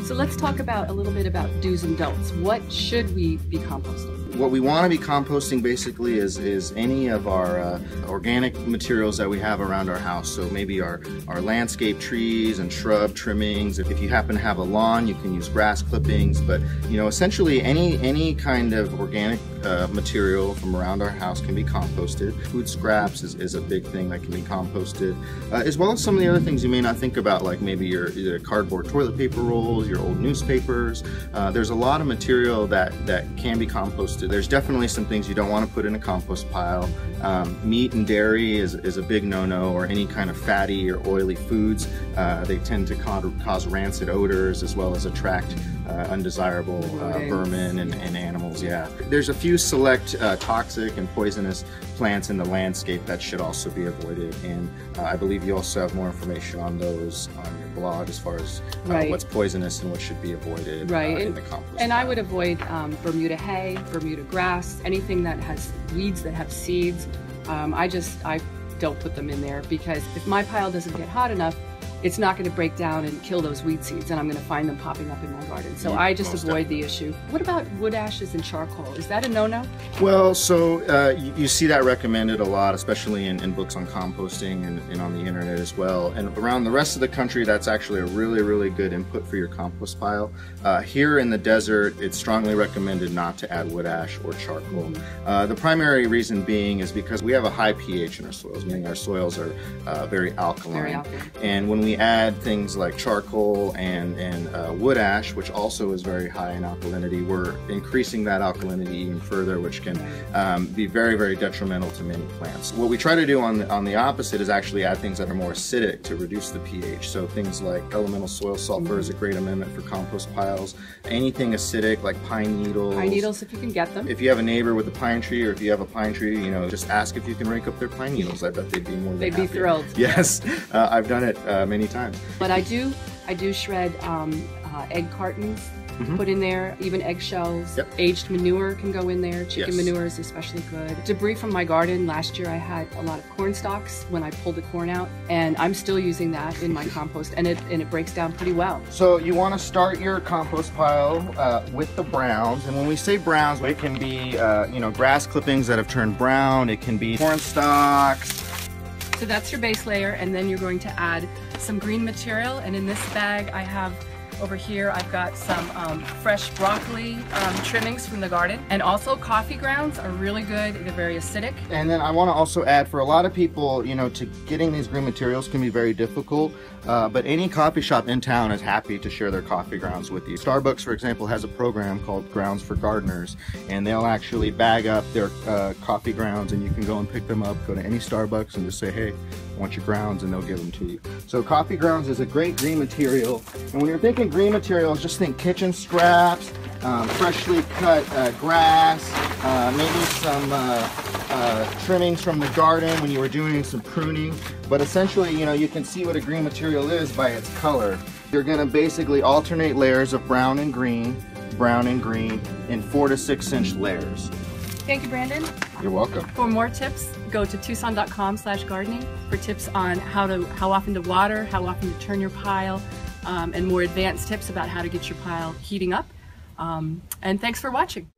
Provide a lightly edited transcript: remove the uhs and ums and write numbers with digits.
So let's talk about a little bit about do's and don'ts. What should we be composting? What we want to be composting basically is any of our organic materials that we have around our house. So maybe our landscape trees and shrub trimmings. If you happen to have a lawn, you can use grass clippings. But essentially any kind of organic material from around our house can be composted. Food scraps is a big thing that can be composted, as well as some of the other things you may not think about, like maybe your either cardboard toilet paper rolls, your old newspapers. There's a lot of material that can be composted. There's definitely some things you don't want to put in a compost pile. Meat and dairy is a big no-no, or any kind of fatty or oily foods. They tend to cause rancid odors, as well as attract undesirable vermin and animals. Yeah, there's a few select toxic and poisonous plants in the landscape that should also be avoided, and I believe you also have more information on those on your blog as far as what's poisonous and what should be in the compost pile. I would avoid Bermuda hay, Bermuda grass, anything that has weeds that have seeds. I don't put them in there, because if my pile doesn't get hot enough, it's not going to break down and kill those weed seeds, and I'm going to find them popping up in my garden. So I just avoid the issue. What about wood ashes and charcoal? Is that a no-no? Well, so you see that recommended a lot, especially in books on composting and on the internet as well. And around the rest of the country, that's actually a really, really good input for your compost pile. Here in the desert, it's strongly recommended not to add wood ash or charcoal. The primary reason being is because we have a high pH in our soils, meaning our soils are very alkaline. And when we add things like charcoal and wood ash, which also is very high in alkalinity, we're increasing that alkalinity even further, which can be very, very detrimental to many plants. What we try to do on the opposite is actually add things that are more acidic to reduce the pH. So things like elemental soil sulfur is a great amendment for compost piles. Anything acidic like pine needles. Pine needles, if you can get them. If you have a neighbor with a pine tree, or if you have a pine tree, just ask if you can rake up their pine needles. I bet they'd be more than happy. They'd be thrilled. Yes, I've done it many times. But I do shred egg cartons, put in there, even eggshells. Aged manure can go in there. Chicken manure is especially good. Debris from my garden. Last year I had a lot of corn stalks when I pulled the corn out, and I'm still using that in my compost, and it breaks down pretty well. So you want to start your compost pile with the browns, and when we say browns, it can be grass clippings that have turned brown. It can be corn stalks. So that's your base layer, and then you're going to add some green material. And in this bag I have over here, I've got some fresh broccoli trimmings from the garden, and also coffee grounds are really good. They're very acidic. And then I want to also add, for a lot of people, to getting these green materials can be very difficult, but any coffee shop in town is happy to share their coffee grounds with you. Starbucks, for example, has a program called Grounds for Gardeners, and they'll actually bag up their coffee grounds, and you can go and pick them up. Go to any Starbucks and just say, hey, I want your grounds, and they'll give them to you. So coffee grounds is a great green material. And when you're thinking green materials, just think kitchen scraps, freshly cut grass, maybe some trimmings from the garden when you were doing some pruning. But essentially, you can see what a green material is by its color. You're going to basically alternate layers of brown and green in 4 to 6 inch layers. Thank you, Brandon. You're welcome. For more tips, go to Tucson.com/gardening for tips on how often to water, how often to turn your pile, and more advanced tips about how to get your pile heating up. And thanks for watching.